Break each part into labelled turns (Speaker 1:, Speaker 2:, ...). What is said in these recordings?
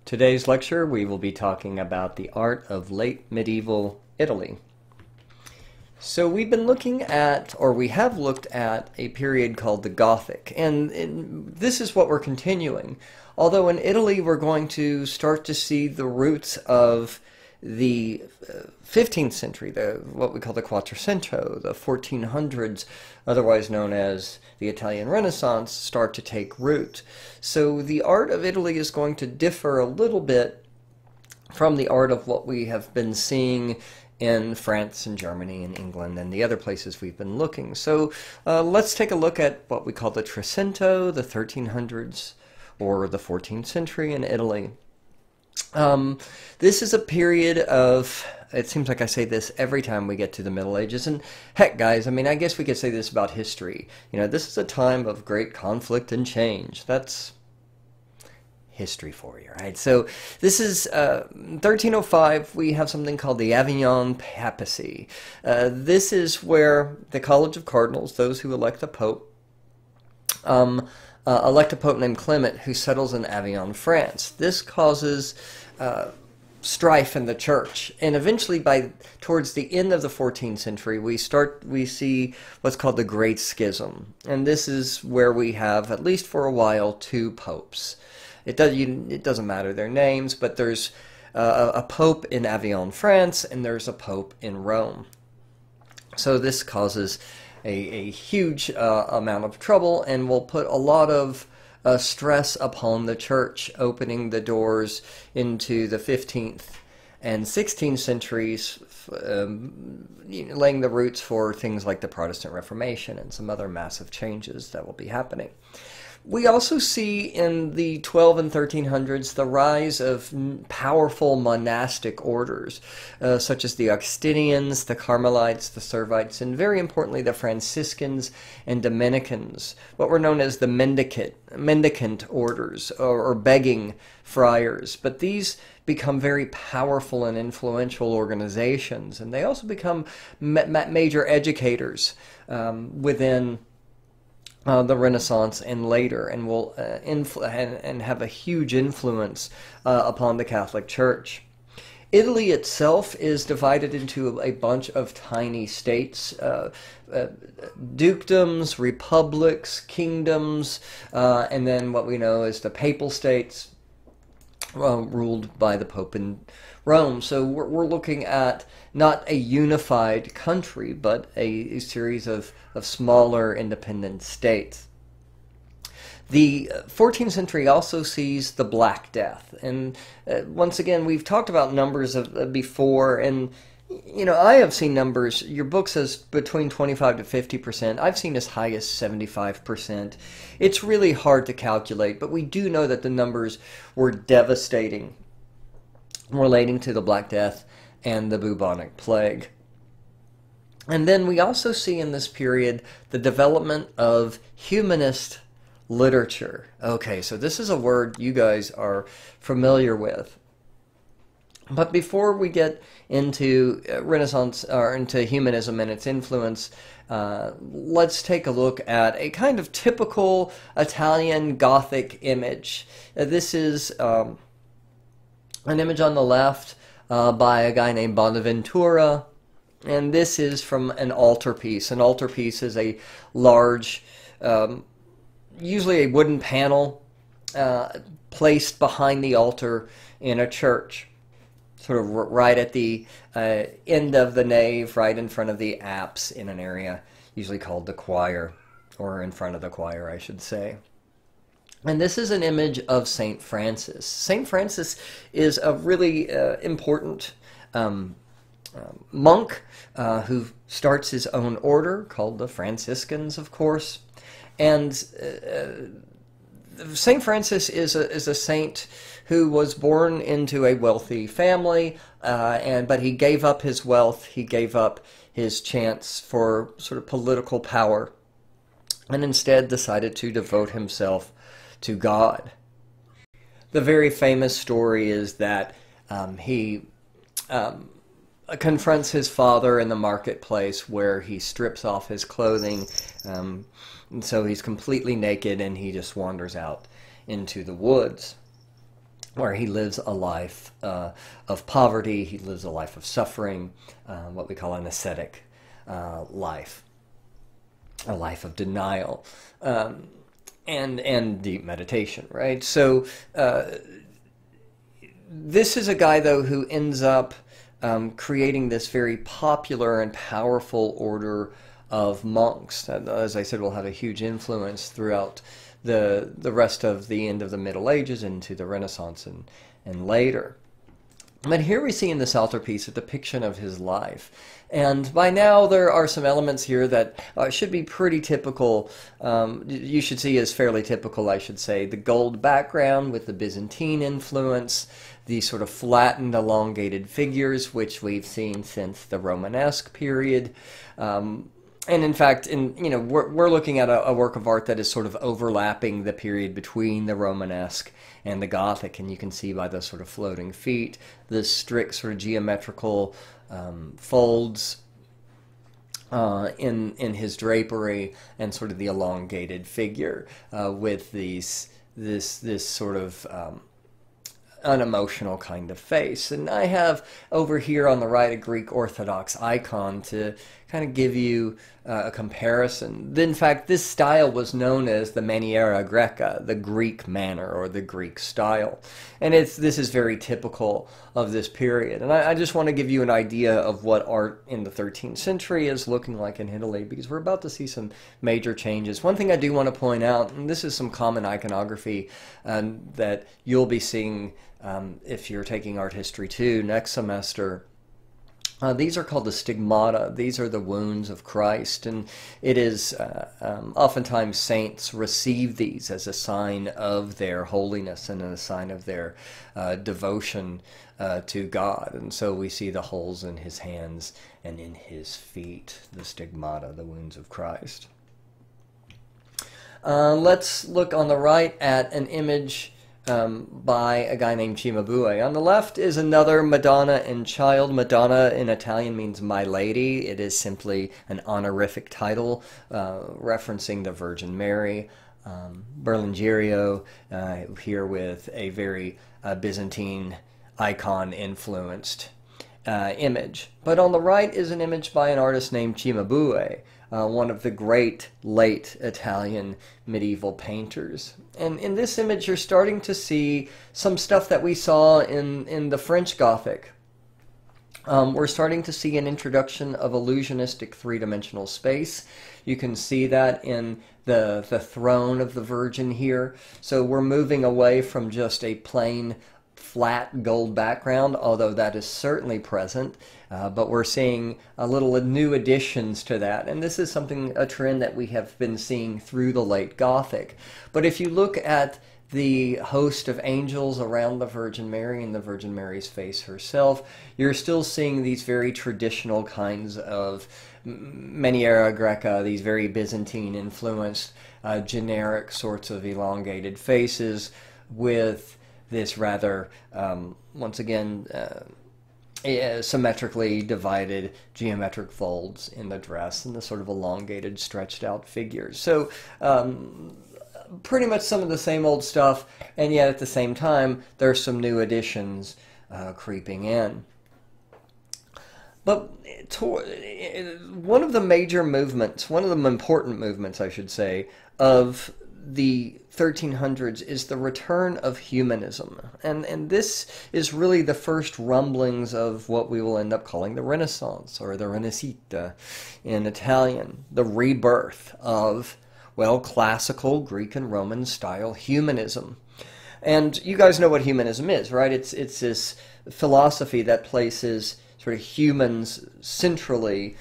Speaker 1: Today's lecture we will be talking about the art of late medieval Italy. So we've been looking at, or we have looked at, a period called the Gothic, and this is what we're continuing. Although in Italy we're going to start to see the roots of the 15th century, what we call the Quattrocento, the 1400s, otherwise known as the Italian Renaissance, start to take root. So the art of Italy is going to differ a little bit from the art of what we have been seeing in France and Germany and England and the other places we've been looking. So let's take a look at what we call the Trecento, the 1300s, or the 14th century in Italy. This is a period of, it seems like I say this every time we get to the Middle Ages, and heck guys, I mean, I guess we could say this about history. You know, this is a time of great conflict and change. That's history for you, right? So this is 1305, we have something called the Avignon Papacy. This is where the College of Cardinals, those who elect the Pope, elect a pope named Clement who settles in Avignon, France. This causes strife in the church, and eventually towards the end of the 14th century we see what's called the Great Schism, and this is where we have, at least for a while, two popes. It doesn't matter their names, but there's a pope in Avignon, France, and there's a pope in Rome. So this causes a huge amount of trouble and will put a lot of stress upon the church, opening the doors into the 15th and 16th centuries, laying the roots for things like the Protestant Reformation and some other massive changes that will be happening. We also see in the 12 and 1300s the rise of powerful monastic orders, such as the Augustinians, the Carmelites, the Servites, and very importantly the Franciscans and Dominicans, what were known as the mendicant orders, or begging friars. But these become very powerful and influential organizations, and they also become major educators within the Renaissance and later, and will and have a huge influence upon the Catholic Church. Italy itself is divided into a bunch of tiny states, dukedoms, republics, kingdoms, and then what we know as the Papal States, ruled by the Pope in Rome. So we're looking at not a unified country, but a series of smaller independent states. The 14th century also sees the Black Death, and once again we've talked about numbers before, and you know, I have seen numbers, your book says between 25 to 50%, I've seen as high as 75%. It's really hard to calculate, but we do know that the numbers were devastating relating to the Black Death and the bubonic plague. And then we also see in this period the development of humanist literature. Okay, so this is a word you guys are familiar with. But before we get into Renaissance, or into humanism and its influence, let's take a look at a kind of typical Italian Gothic image. This is an image on the left by a guy named Bonaventura, and this is from an altarpiece. An altarpiece is a large, usually a wooden panel placed behind the altar in a church, sort of right at the end of the nave, right in front of the apse, in an area usually called the choir, or in front of the choir, I should say. And this is an image of St. Francis. St. Francis is a really important monk who starts his own order called the Franciscans, of course. And St. Francis is a saint who was born into a wealthy family, but he gave up his wealth, he gave up his chance for sort of political power, and instead decided to devote himself to God. The very famous story is that he confronts his father in the marketplace, where he strips off his clothing, and so he's completely naked, and he just wanders out into the woods. where he lives a life of poverty, he lives a life of suffering, what we call an ascetic life, a life of denial, and deep meditation, right? So this is a guy, though, who ends up creating this very popular and powerful order of monks that, as I said, will have a huge influence throughout the rest of the end of the Middle Ages into the Renaissance and later. But here we see in this altarpiece a depiction of his life. And by now there are some elements here that should be pretty typical. You should see as fairly typical, I should say. The gold background with the Byzantine influence, the sort of flattened, elongated figures, which we've seen since the Romanesque period. And in fact, we're looking at a work of art that is sort of overlapping the period between the Romanesque and the Gothic, and you can see by the sort of floating feet, the strict sort of geometrical folds in his drapery, and sort of the elongated figure with this sort of unemotional kind of face. And I have over here on the right a Greek Orthodox icon to kind of give you a comparison. In fact, this style was known as the Maniera Greca, the Greek manner or the Greek style. And this is very typical of this period. And I just want to give you an idea of what art in the 13th century is looking like in Italy, because we're about to see some major changes. One thing I do want to point out, and this is some common iconography that you'll be seeing if you're taking art history 2 next semester. These are called the stigmata. These are the wounds of Christ, and it is oftentimes saints receive these as a sign of their holiness and a sign of their devotion to God. And so we see the holes in his hands and in his feet, the stigmata, the wounds of Christ. Let's look on the right at an image by a guy named Cimabue. On the left is another Madonna and Child. Madonna in Italian means My Lady. It is simply an honorific title referencing the Virgin Mary. Berlingerio here with a very Byzantine icon-influenced image. But on the right is an image by an artist named Cimabue, one of the great late Italian medieval painters. And in this image you're starting to see some stuff that we saw in the French Gothic. We're starting to see an introduction of illusionistic three-dimensional space. You can see that in the throne of the Virgin here. So we're moving away from just a plain flat gold background, although that is certainly present, but we're seeing a little new additions to that, and this is a trend that we have been seeing through the late Gothic. But if you look at the host of angels around the Virgin Mary and the Virgin Mary's face herself, you're still seeing these very traditional kinds of Maniera Greca, these very Byzantine influenced generic sorts of elongated faces with this rather, once again, symmetrically divided geometric folds in the dress and the sort of elongated, stretched out figures. So pretty much some of the same old stuff, and yet at the same time there's some new additions creeping in. But one of the major movements, one of the important movements, I should say, of the 1300s is the return of humanism. And this is really the first rumblings of what we will end up calling the Renaissance, or the Rinascita in Italian, the rebirth of, well, classical Greek and Roman style humanism. And you guys know what humanism is, right? It's this philosophy that places sort of humans centrally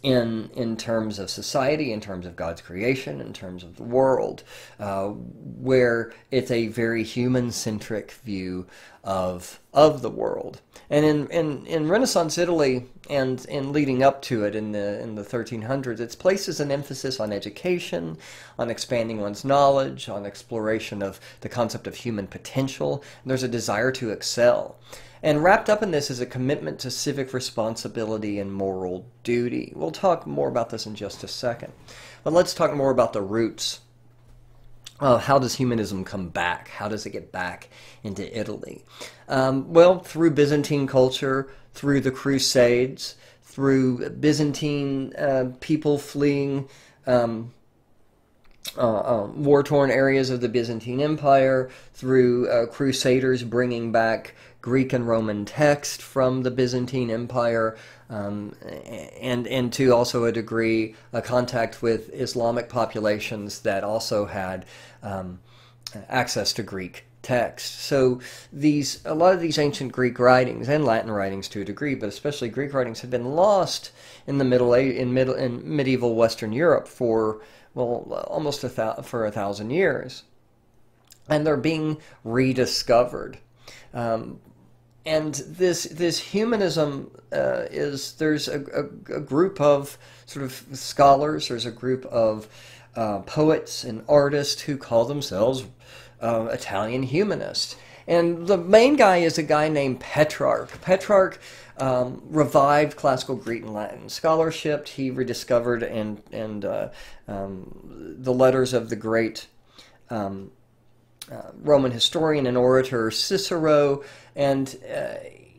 Speaker 1: in terms of society, in terms of God's creation, in terms of the world, where it's a very human-centric view of the world. And in Renaissance Italy, and in leading up to it in the 1300s, it places an emphasis on education, on expanding one's knowledge, on exploration of the concept of human potential. And there's a desire to excel. And wrapped up in this is a commitment to civic responsibility and moral duty. We'll talk more about this in just a second. But let's talk more about the roots how does humanism come back? How does it get back into Italy? Well, through Byzantine culture, through the Crusades, through Byzantine people fleeing war-torn areas of the Byzantine Empire, through crusaders bringing back Greek and Roman text from the Byzantine Empire, and to also a degree a contact with Islamic populations that also had access to Greek text. So a lot of these ancient Greek writings and Latin writings to a degree, but especially Greek writings, have been lost in in medieval Western Europe for, well, almost for 1,000 years, and they're being rediscovered. And this humanism there's a group of sort of scholars, there's a group of poets and artists who call themselves Italian humanists. And the main guy is a guy named Petrarch. Petrarch revived classical Greek and Latin scholarship. He rediscovered the letters of the great Roman historian and orator Cicero, and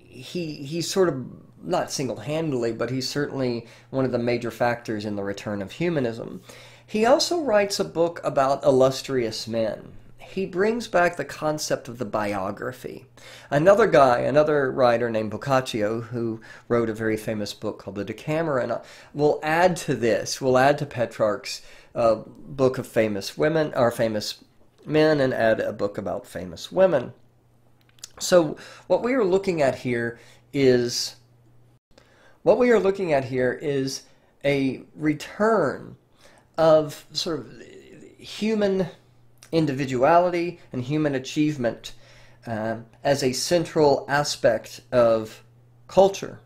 Speaker 1: he sort of, not single-handedly, but he's certainly one of the major factors in the return of humanism. He also writes a book about illustrious men. He brings back the concept of the biography. Another writer named Boccaccio, who wrote a very famous book called the Decameron, will add to this, will add to Petrarch's book of famous women, or famous men, and add a book about famous women. So what we are looking at here is a return of sort of human individuality and human achievement as a central aspect of culture.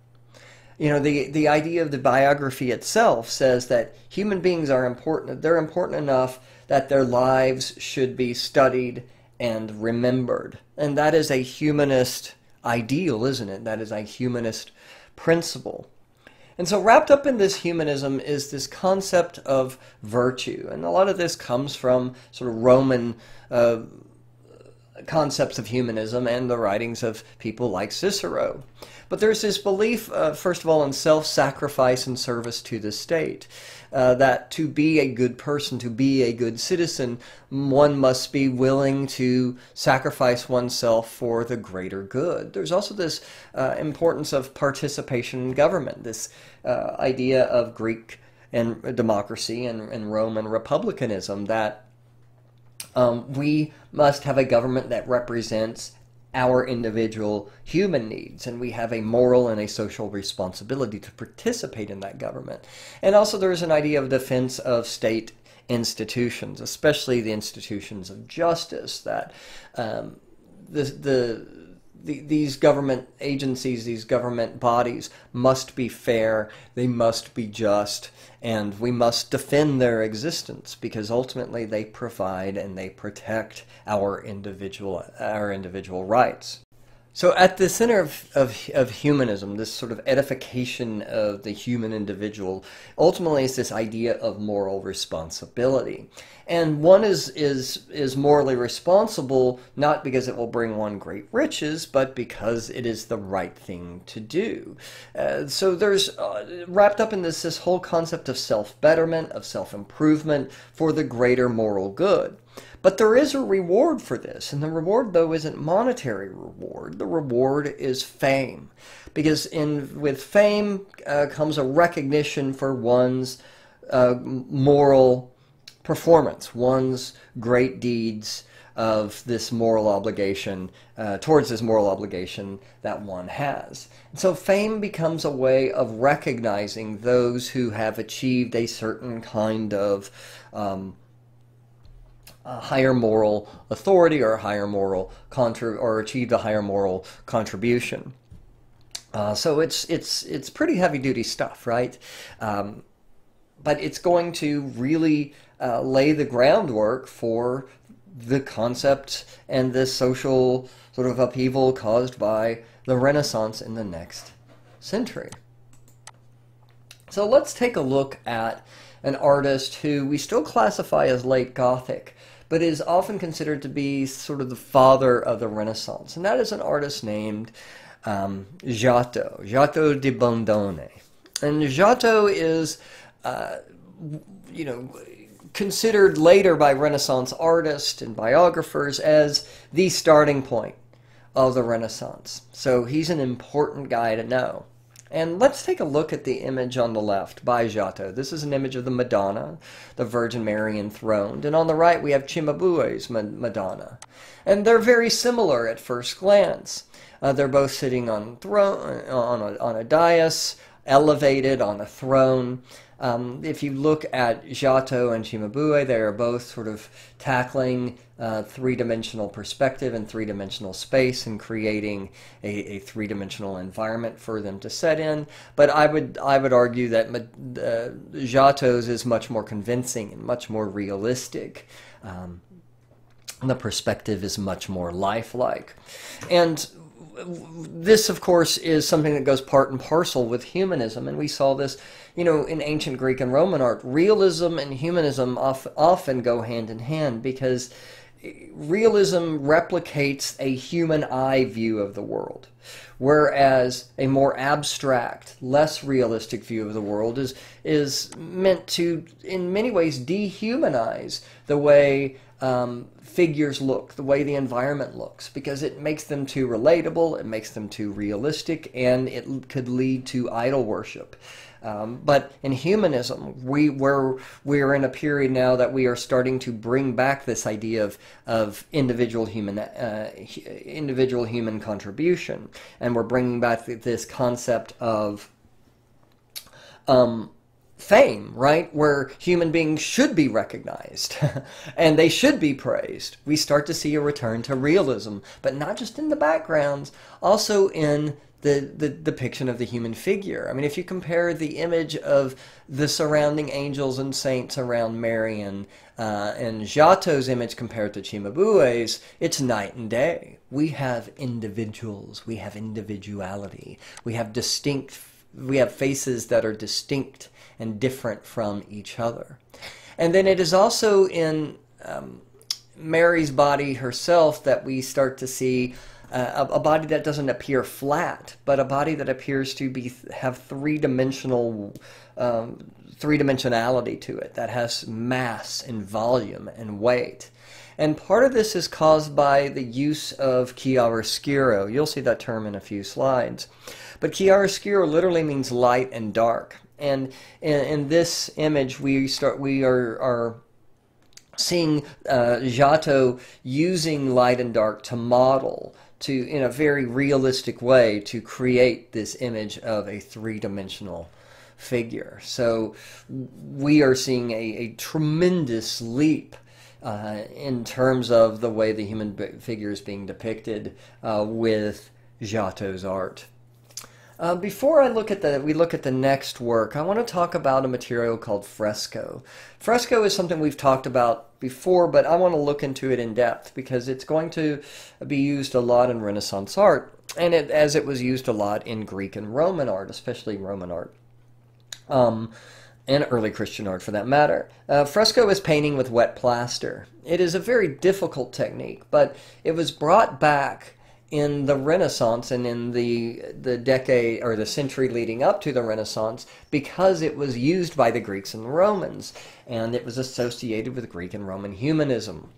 Speaker 1: You know, the idea of the biography itself says that human beings are important. They're important enough that their lives should be studied and remembered. And that is a humanist ideal, isn't it? That is a humanist principle. And so wrapped up in this humanism is this concept of virtue. And a lot of this comes from sort of Roman concepts of humanism and the writings of people like Cicero. But there's this belief, first of all, in self-sacrifice and service to the state. That to be a good person, to be a good citizen, one must be willing to sacrifice oneself for the greater good. There's also this importance of participation in government, this idea of Greek and democracy and Roman republicanism, that we must have a government that represents our individual human needs, and we have a moral and a social responsibility to participate in that government. And also there's an idea of defense of state institutions, especially the institutions of justice, that these government agencies, these government bodies must be fair, they must be just, and we must defend their existence because ultimately they provide and they protect our individual rights. So at the center of humanism, this sort of edification of the human individual, ultimately is this idea of moral responsibility. And one is morally responsible not because it will bring one great riches, but because it is the right thing to do. So there's wrapped up in this whole concept of self-betterment, of self-improvement for the greater moral good. But there is a reward for this, and the reward, though, isn't monetary reward. The reward is fame, because with fame comes a recognition for one's moral performance, one's great deeds of this moral obligation, towards this moral obligation that one has. And so fame becomes a way of recognizing those who have achieved a certain kind of higher moral authority or higher moral or achieved a higher moral contribution. So it's pretty heavy duty stuff, right? But it's going to really lay the groundwork for the concept and this social sort of upheaval caused by the Renaissance in the next century. So let's take a look at an artist who we still classify as late Gothic, but is often considered to be sort of the father of the Renaissance. And that is an artist named Jaco de Bondone. And Giotto is, considered later by Renaissance artists and biographers as the starting point of the Renaissance. So he's an important guy to know. And let's take a look at the image on the left by Giotto. This is an image of the Madonna, the Virgin Mary enthroned. And on the right we have Cimabue's Madonna. And they're very similar at first glance. They're both sitting on a dais, elevated on a throne. If you look at Giotto and Cimabue, they are both sort of tackling three-dimensional perspective and three-dimensional space and creating a three-dimensional environment for them to set in. But I would argue that Giotto's is much more convincing and much more realistic. The perspective is much more lifelike. And this, of course, is something that goes part and parcel with humanism, and we saw this, in ancient Greek and Roman art. Realism and humanism often go hand in hand because realism replicates a human eye view of the world, whereas a more abstract, less realistic view of the world is meant to, in many ways, dehumanize the way figures look, the way the environment looks, because it makes them too relatable, it makes them too realistic, and it could lead to idol worship. But in humanism, we're in a period now that we are starting to bring back this idea of individual human contribution, and we're bringing back this concept of fame, right? Where human beings should be recognized and they should be praised. We start to see a return to realism, but not just in the backgrounds, also in the depiction of the human figure. I mean, if you compare the image of the surrounding angels and saints around Mary and Giotto's image compared to Cimabue's, it's night and day. We have individuals, we have individuality, we have faces that are distinct and different from each other. And then it is also in Mary's body herself that we start to see a body that doesn't appear flat, but a body that appears to have three-dimensionality to it, that has mass and volume and weight. And part of this is caused by the use of chiaroscuro. You'll see that term in a few slides. But chiaroscuro literally means light and dark. And in this image, we are seeing Giotto using light and dark to model, in a very realistic way, to create this image of a three-dimensional figure. So we are seeing a tremendous leap in terms of the way the human figure is being depicted with Giotto's art. Before we look at the next work, I want to talk about a material called Fresco. Fresco is something we've talked about before, but I want to look into it in depth because it's going to be used a lot in Renaissance art, and as it was used a lot in Greek and Roman art, especially Roman art, and early Christian art for that matter. Fresco is painting with wet plaster. It is a very difficult technique, but it was brought back in the Renaissance and in the decade or the century leading up to the Renaissance because it was used by the Greeks and the Romans, and it was associated with Greek and Roman humanism.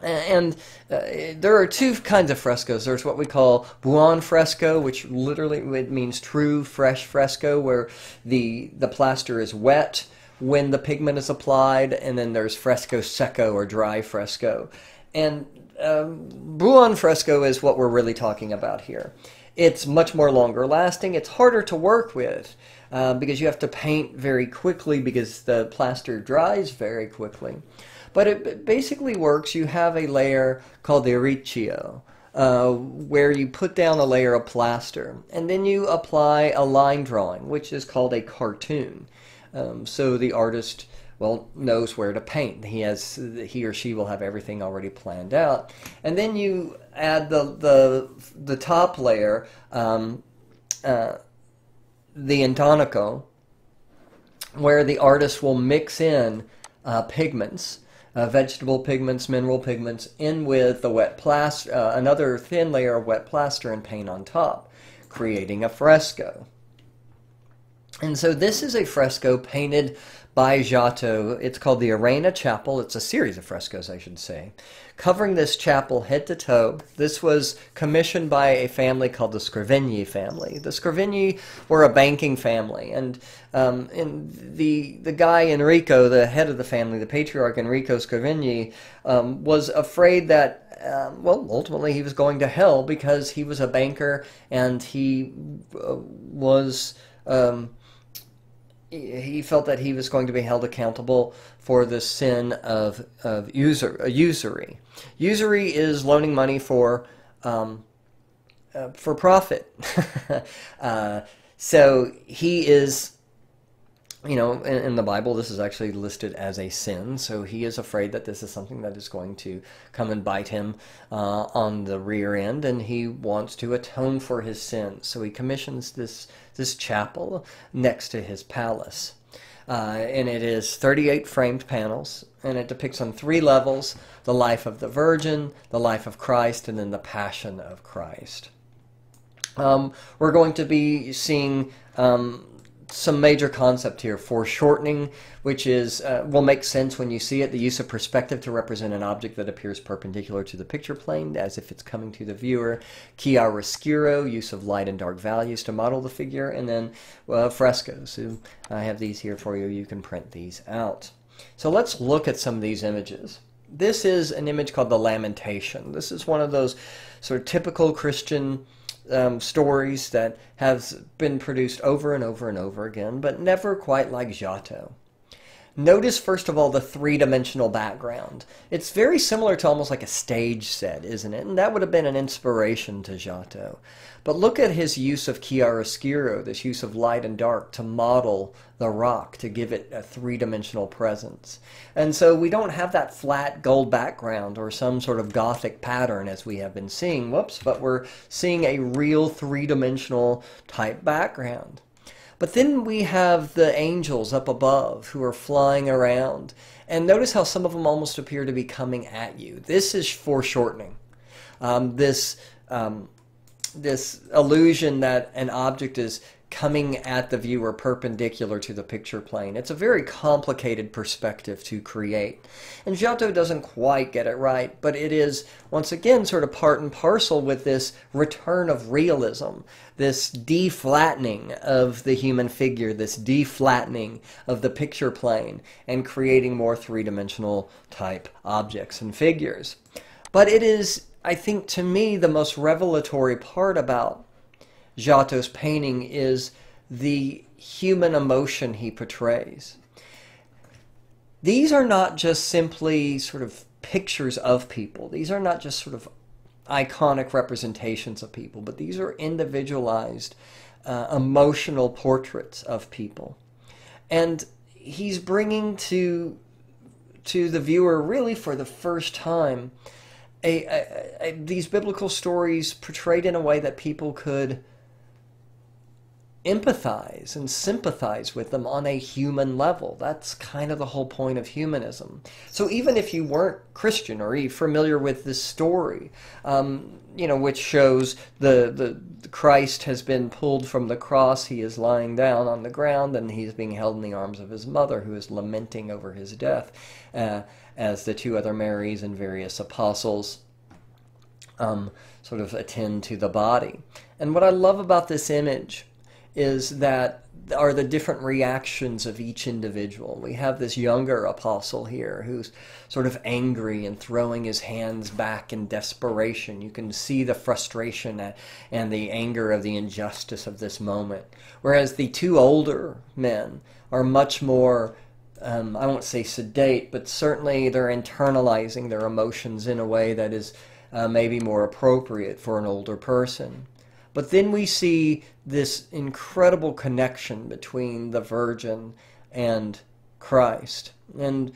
Speaker 1: And there are two kinds of frescoes. There's what we call buon fresco, which literally means true fresh fresco, where the plaster is wet when the pigment is applied, and then there's fresco secco or dry fresco. And buon fresco is what we're really talking about here. It's much more longer lasting. It's harder to work with because you have to paint very quickly because the plaster dries very quickly. But it basically works. You have a layer called the riccio, where you put down a layer of plaster, and then you apply a line drawing, which is called a cartoon. So the artist, knows where to paint. He or she will have everything already planned out, and then you add the top layer, the intonico, where the artist will mix in pigments. vegetable pigments, mineral pigments, in with the wet plaster, another thin layer of wet plaster and paint on top, creating a fresco. And so this is a fresco painted by Giotto. It's called the Arena Chapel. It's a series of frescoes, I should say, covering this chapel head to toe. This was commissioned by a family called the Scrivigni family. The Scrivigni were a banking family, and the guy Enrico, the head of the family, the patriarch Enrico Scrivigni, was afraid that well, ultimately he was going to hell because he was a banker and he was he felt that he was going to be held accountable for the sin of usury. Usury is loaning money for profit. So he is, you know, in the Bible, this is actually listed as a sin. So he is afraid that this is something that is going to come and bite him on the rear end, and he wants to atone for his sins. So he commissions this chapel next to his palace. And it is 38 framed panels, and it depicts on 3 levels: the life of the Virgin, the life of Christ, and then the Passion of Christ. We're going to be seeing some major concept here: foreshortening, which is will make sense when you see it. The use of perspective to represent an object that appears perpendicular to the picture plane, as if it's coming to the viewer. Chiaroscuro, use of light and dark values to model the figure. And then frescoes. So I have these here for you. You can print these out. So let's look at some of these images. This is an image called the Lamentation. This is one of those sort of typical Christian stories that has been produced over and over and over again, but never quite like Giotto. Notice, first of all, the 3-dimensional background. It's very similar to almost like a stage set, isn't it? And that would have been an inspiration to Giotto. But look at his use of chiaroscuro, this use of light and dark to model the rock, to give it a 3-dimensional presence. And so we don't have that flat gold background or some sort of Gothic pattern as we have been seeing, but we're seeing a real 3-dimensional type background. But then we have the angels up above who are flying around. And notice how some of them almost appear to be coming at you. This is foreshortening. This illusion that an object is coming at the viewer perpendicular to the picture plane. It's a very complicated perspective to create. And Giotto doesn't quite get it right, but it is, once again, sort of part and parcel with this return of realism, this deflattening of the human figure, this deflattening of the picture plane, and creating more 3-dimensional type objects and figures. But it is, I think, to me, the most revelatory part about Giotto's painting is the human emotion he portrays. These are not just simply sort of pictures of people. These are not just sort of iconic representations of people, but these are individualized, emotional portraits of people. And he's bringing to the viewer, really for the first time, these biblical stories portrayed in a way that people could empathize and sympathize with them on a human level. That's kind of the whole point of humanism. So even if you weren't Christian or familiar with this story, you know, which shows the Christ has been pulled from the cross, he is lying down on the ground, and he's being held in the arms of his mother, who is lamenting over his death, as the 2 other Marys and various apostles sort of attend to the body. And what I love about this image is that are the different reactions of each individual. We have this younger apostle here who's sort of angry and throwing his hands back in desperation. You can see the frustration and the anger of the injustice of this moment. Whereas the 2 older men are much more, I won't say sedate, but certainly they're internalizing their emotions in a way that is maybe more appropriate for an older person. But then we see this incredible connection between the Virgin and Christ. And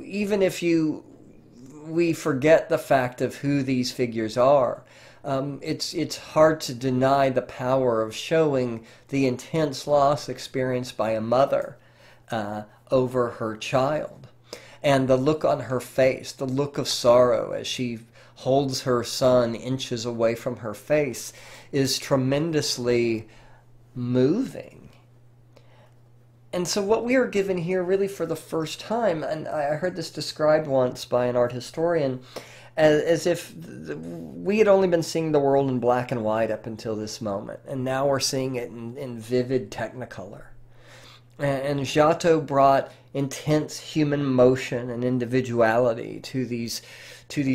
Speaker 1: even if we forget the fact of who these figures are, it's hard to deny the power of showing the intense loss experienced by a mother over her child. And the look on her face, the look of sorrow as she holds her son inches away from her face, is tremendously moving. And so what we are given here really for the first time, and I heard this described once by an art historian, as if we had only been seeing the world in black and white up until this moment, and now we're seeing it in vivid technicolor. And Giotto brought intense human motion and individuality to these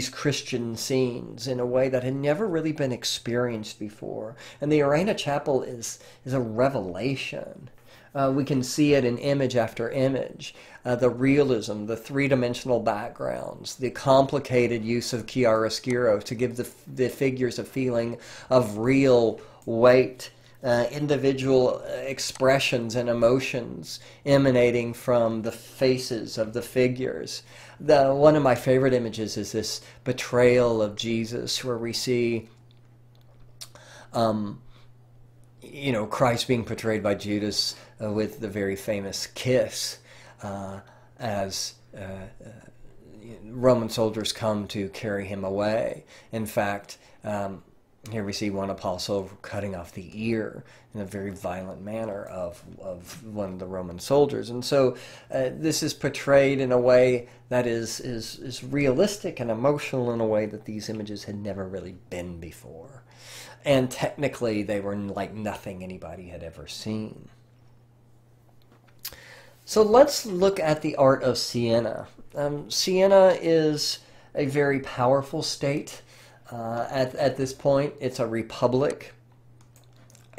Speaker 1: Christian scenes in a way that had never really been experienced before. And the Arena Chapel is a revelation. We can see it in image after image. The realism, the three-dimensional backgrounds, the complicated use of chiaroscuro to give the figures a feeling of real weight, individual expressions and emotions emanating from the faces of the figures. One of my favorite images is this betrayal of Jesus, where we see Christ being portrayed by Judas with the very famous kiss as Roman soldiers come to carry him away. In fact, here we see one apostle cutting off the ear in a very violent manner of one of the Roman soldiers. And so this is portrayed in a way that is realistic and emotional in a way that these images had never really been before. And technically, they were like nothing anybody had ever seen. So let's look at the art of Siena. Siena is a very powerful state. At this point, it's a republic,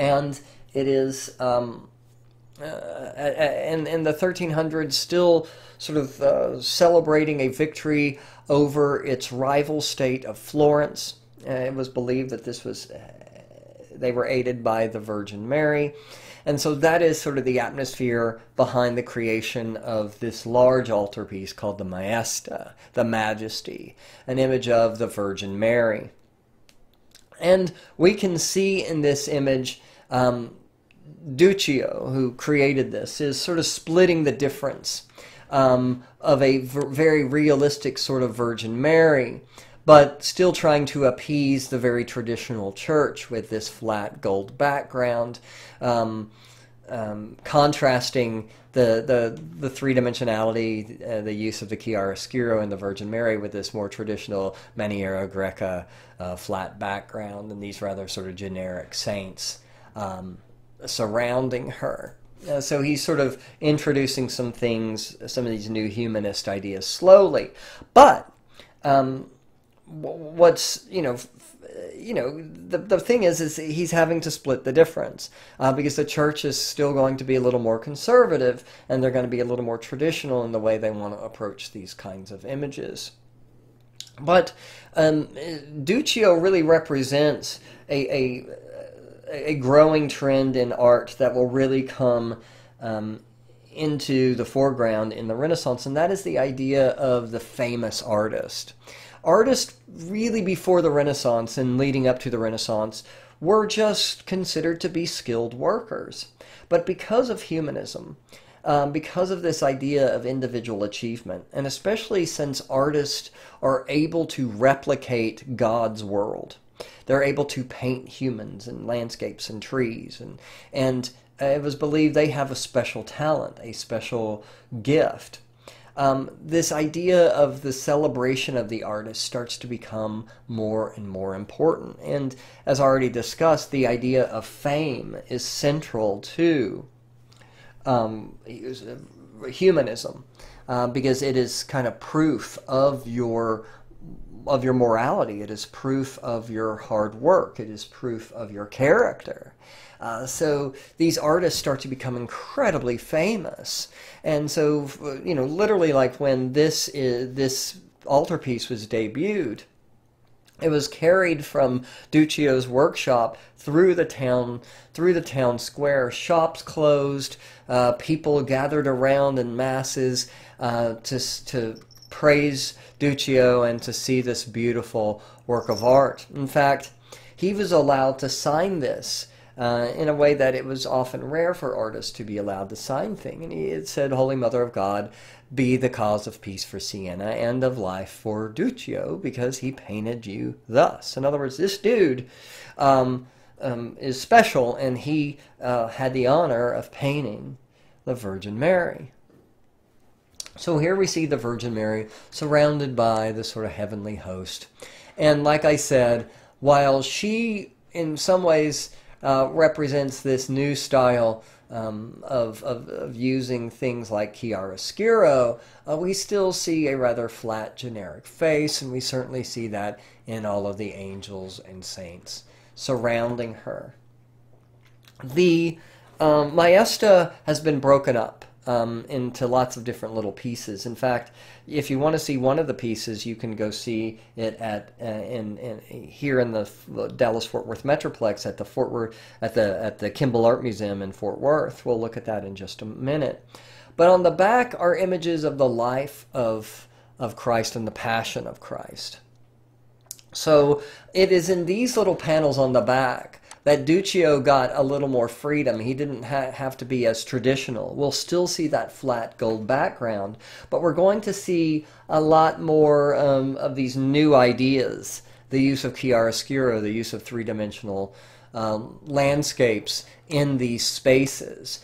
Speaker 1: and it is in the 1300s still sort of celebrating a victory over its rival state of Florence. It was believed that they were aided by the Virgin Mary. And so that is sort of the atmosphere behind the creation of this large altarpiece called the Myesta, the Majesty, an image of the Virgin Mary. And we can see in this image, Duccio, who created this, is sort of splitting the difference of a very realistic sort of Virgin Mary, but still trying to appease the very traditional church with this flat gold background, contrasting the three-dimensionality, the use of the chiaroscuro and the Virgin Mary with this more traditional Maniera Greca flat background and these rather sort of generic saints surrounding her. So he's sort of introducing some things, some of these new humanist ideas slowly. But what's, the thing is he's having to split the difference because the church is still going to be a little more conservative and they're going to be a little more traditional in the way they want to approach these kinds of images. But Duccio really represents a growing trend in art that will really come into the foreground in the Renaissance, and that is the idea of the famous artist. Artists really before the Renaissance and leading up to the Renaissance were just considered to be skilled workers. But because of humanism, because of this idea of individual achievement, and especially since artists are able to replicate God's world, they're able to paint humans and landscapes and trees, and it was believed they have a special talent, a special gift. This idea of the celebration of the artist starts to become more and more important. And as already discussed, the idea of fame is central to humanism because it is kind of proof of your morality. It is proof of your hard work. It is proof of your character. So these artists start to become incredibly famous. And so, literally like when this altarpiece was debuted, it was carried from Duccio's workshop through the town square. Shops closed, people gathered around in masses to praise Duccio and to see this beautiful work of art. In fact, he was allowed to sign this in a way that it was often rare for artists to be allowed to sign things. And it said, Holy Mother of God, be the cause of peace for Siena and of life for Duccio, because he painted you thus. In other words, this dude is special, and he had the honor of painting the Virgin Mary. So here we see the Virgin Mary surrounded by the sort of heavenly host. And like I said, while she in some ways represents this new style of using things like chiaroscuro, we still see a rather flat generic face, and we certainly see that in all of the angels and saints surrounding her. The Myesta has been broken up into lots of different little pieces. In fact, if you want to see one of the pieces, you can go see it at here in the Dallas-Fort Worth Metroplex at the Kimball Art Museum in Fort Worth. We'll look at that in just a minute. But on the back are images of the life of Christ and the passion of Christ. So it is in these little panels on the back that Duccio got a little more freedom. He didn't have to be as traditional. We'll still see that flat gold background, but we're going to see a lot more of these new ideas. The use of chiaroscuro, the use of three-dimensional landscapes in these spaces,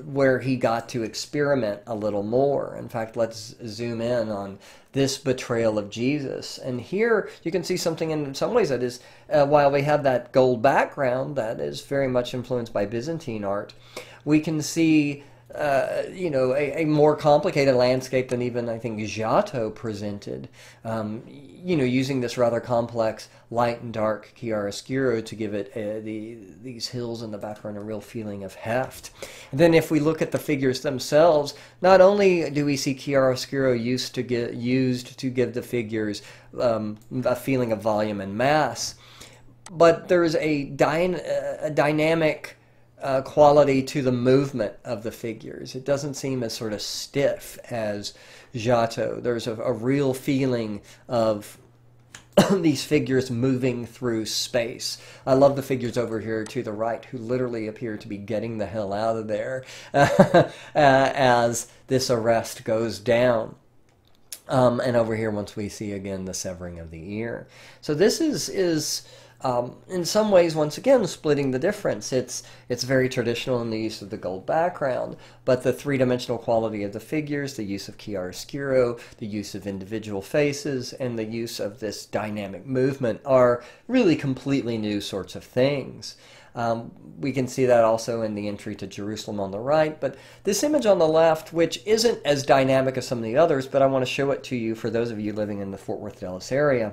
Speaker 1: where he got to experiment a little more. In fact, let's zoom in on this betrayal of Jesus. And here you can see something in some ways that is, while we have that gold background that is very much influenced by Byzantine art, we can see a more complicated landscape than even I think Giotto presented, using this rather complex light and dark chiaroscuro to give it these hills in the background a real feeling of heft. And then if we look at the figures themselves, not only do we see chiaroscuro used to give the figures a feeling of volume and mass, but there's a dynamic quality to the movement of the figures. It doesn't seem as sort of stiff as Giotto. There's a real feeling of these figures moving through space. I love the figures over here to the right who literally appear to be getting the hell out of there as this arrest goes down. And over here, once we see again the severing of the ear. So this is in some ways, once again, splitting the difference. It's very traditional in the use of the gold background, but the three-dimensional quality of the figures, the use of chiaroscuro, the use of individual faces, and the use of this dynamic movement are really completely new sorts of things. We can see that also in the entry to Jerusalem on the right, but this image on the left, which isn't as dynamic as some of the others, but I want to show it to you for those of you living in the Fort Worth, Dallas area.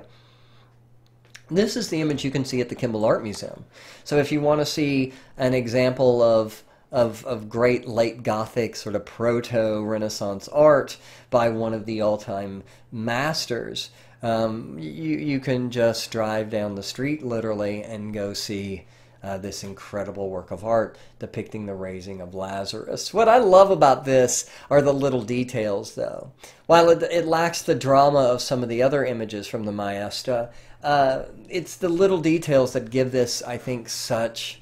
Speaker 1: This is the image you can see at the Kimball Art Museum. So if you want to see an example of great late Gothic sort of proto-Renaissance art by one of the all-time masters, you can just drive down the street literally and go see this incredible work of art depicting the raising of Lazarus. What I love about this are the little details, though. While it lacks the drama of some of the other images from the Myesta, it's the little details that give this, I think, such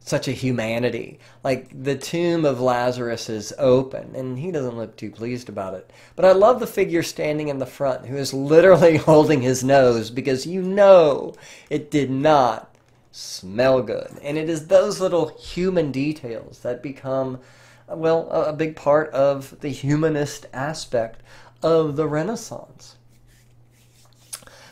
Speaker 1: a humanity. Like the tomb of Lazarus is open, and he doesn't look too pleased about it. But I love the figure standing in the front who is literally holding his nose, because you know it did not smell good. And it is those little human details that become, well, a big part of the humanist aspect of the Renaissance.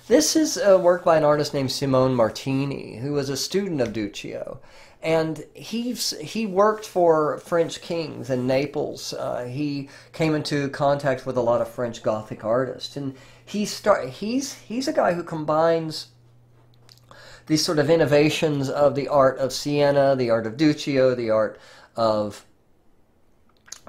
Speaker 1: This is a work by an artist named Simone Martini, who was a student of Duccio. And he worked for French kings in Naples. He came into contact with a lot of French Gothic artists. And he's a guy who combines these sort of innovations of the art of Siena, the art of Duccio, the art of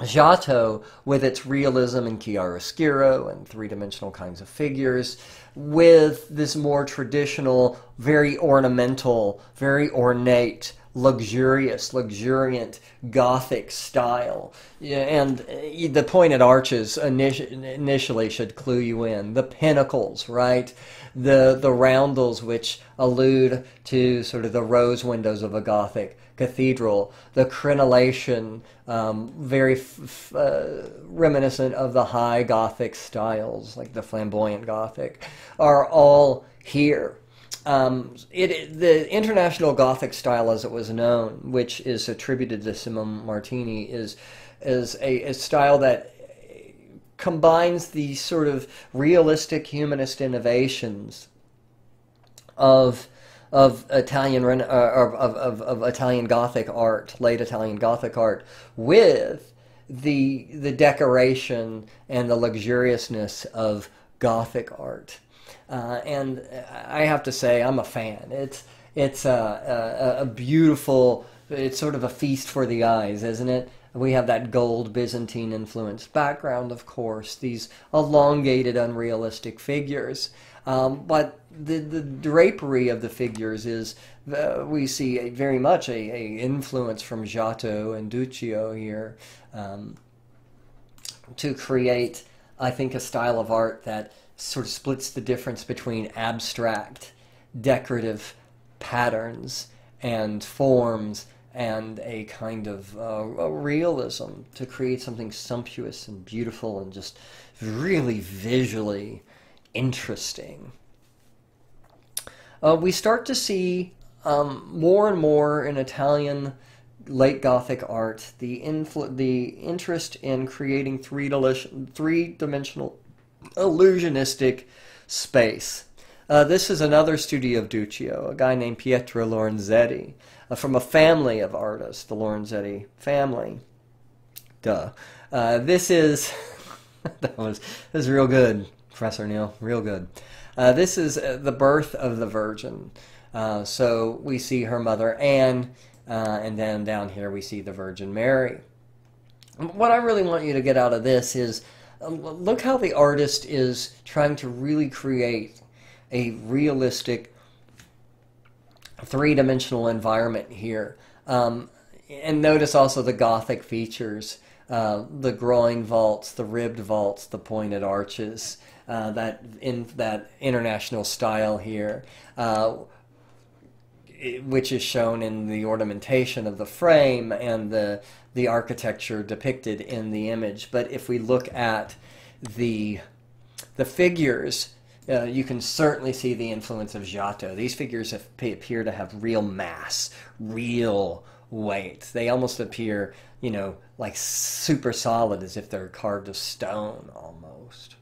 Speaker 1: Giotto, with its realism and chiaroscuro and three-dimensional kinds of figures, with this more traditional, very ornamental, very ornate, luxuriant Gothic style. Yeah, and the pointed arches initially should clue you in. The pinnacles, right? the roundels, which allude to sort of the rose windows of a Gothic cathedral, the crenellation, very reminiscent of the high Gothic styles, like the flamboyant Gothic, are all here. The International Gothic style, as it was known, which is attributed to Simone Martini, is a style that combines the sort of realistic humanist innovations of Italian of Italian Gothic art, late Italian Gothic art, with the decoration and the luxuriousness of Gothic art. And I have to say, I'm a fan. It's a beautiful. It's sort of a feast for the eyes, isn't it? We have that gold Byzantine influenced background, of course. These elongated, unrealistic figures, but the drapery of the figures is we see very much a influence from Giotto and Duccio here to create, I think, a style of art that sort of splits the difference between abstract, decorative patterns and forms and a kind of a realism to create something sumptuous and beautiful and just really visually interesting. We start to see more and more in Italian late Gothic art the interest in creating three-dimensional illusionistic space. This is another studio of Duccio, a guy named Pietro Lorenzetti, from a family of artists, the Lorenzetti family. Duh. This is that was real good, Professor Neil, real good. This is the birth of the Virgin. So we see her mother Anne, and then down here we see the Virgin Mary. What I really want you to get out of this is look how the artist is trying to really create a realistic three-dimensional environment here. And notice also the Gothic features, the groin vaults, the ribbed vaults, the pointed arches, that international style here, which is shown in the ornamentation of the frame and the architecture depicted in the image. But if we look at the figures, you can certainly see the influence of Giotto. These figures appear to have real mass, real weight. They almost appear, you know, like super solid, as if they're carved of stone almost.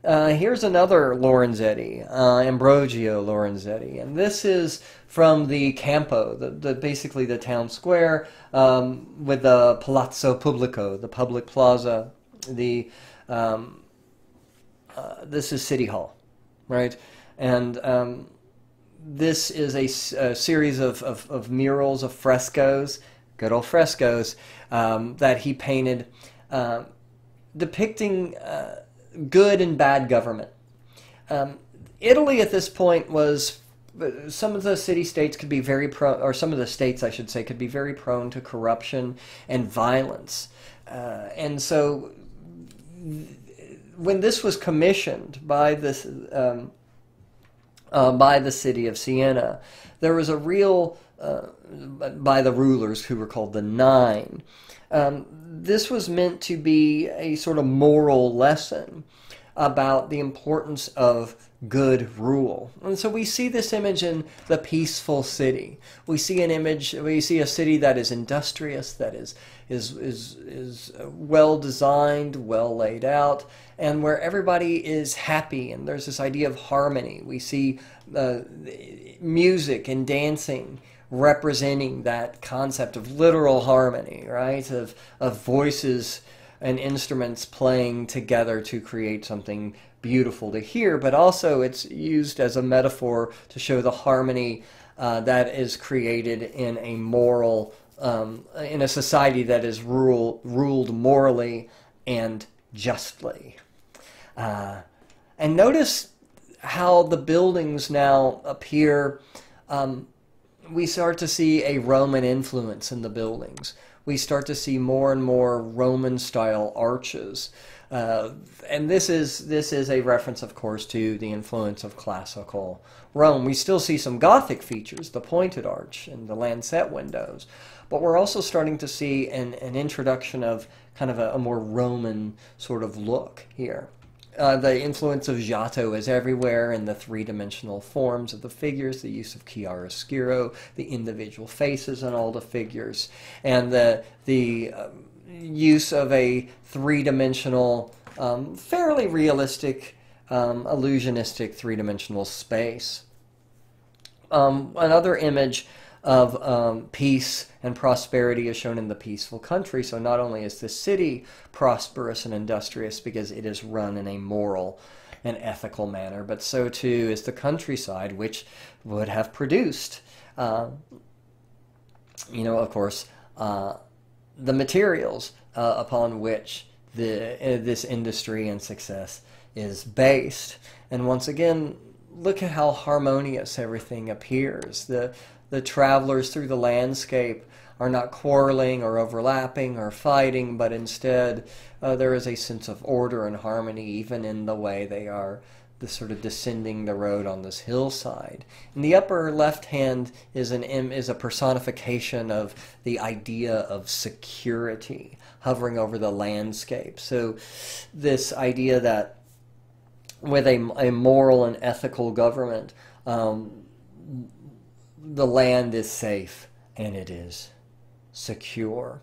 Speaker 1: Here's another Lorenzetti, Ambrosio Lorenzetti, and this is from the Campo, basically the town square, with the Palazzo Pubblico, the public plaza. This is City Hall, right? And this is a series of murals, of frescoes, good old frescoes, that he painted, depicting good and bad government. Italy at this point was, some of the city-states could be very prone, or some of the states, I should say, could be very prone to corruption and violence. And so when this was commissioned by the city of Siena, there was a real, by the rulers who were called the Nine, this was meant to be a sort of moral lesson about the importance of good rule. And so we see this image in the peaceful city. We see an image, we see a city that is industrious, that is well designed, well laid out, and where everybody is happy, and there's this idea of harmony. We see music and dancing representing that concept of literal harmony, right? Of voices and instruments playing together to create something beautiful to hear, but also it's used as a metaphor to show the harmony that is created in a moral, in a society that is ruled morally and justly. And notice how the buildings now appear. We start to see a Roman influence in the buildings. We start to see more and more Roman-style arches. And this is a reference, of course, to the influence of classical Rome. We still see some Gothic features, the pointed arch and the lancet windows, but we're also starting to see an introduction of kind of a more Roman sort of look here. The influence of Giotto is everywhere in the three-dimensional forms of the figures, the use of chiaroscuro, the individual faces in all the figures, and the use of a three-dimensional, fairly realistic, illusionistic three-dimensional space. Another image of peace and prosperity is shown in the peaceful country. So not only is the city prosperous and industrious because it is run in a moral and ethical manner, but so too is the countryside, which would have produced, of course, the materials upon which this industry and success is based. And once again, look at how harmonious everything appears. The travelers through the landscape are not quarreling or overlapping or fighting, but instead there is a sense of order and harmony even in the way they are sort of descending the road on this hillside. In the upper left hand is a personification of the idea of security hovering over the landscape. So this idea that with a moral and ethical government, the land is safe and it is secure.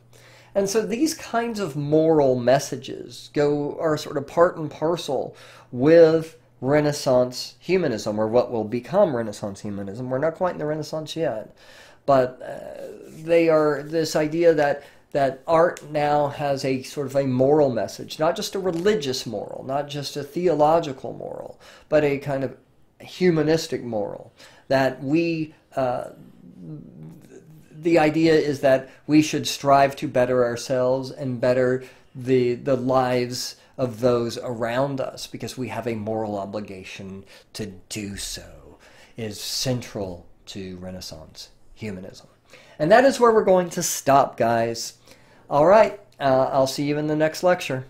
Speaker 1: And so these kinds of moral messages are sort of part and parcel with Renaissance humanism, or what will become Renaissance humanism. We're not quite in the Renaissance yet, but they are this idea that art now has a sort of a moral message, not just a religious moral, not just a theological moral, but a kind of humanistic moral, that the idea is that we should strive to better ourselves and better the lives of those around us, because we have a moral obligation to do so, is central to Renaissance humanism. And that is where we're going to stop, guys. All right, I'll see you in the next lecture.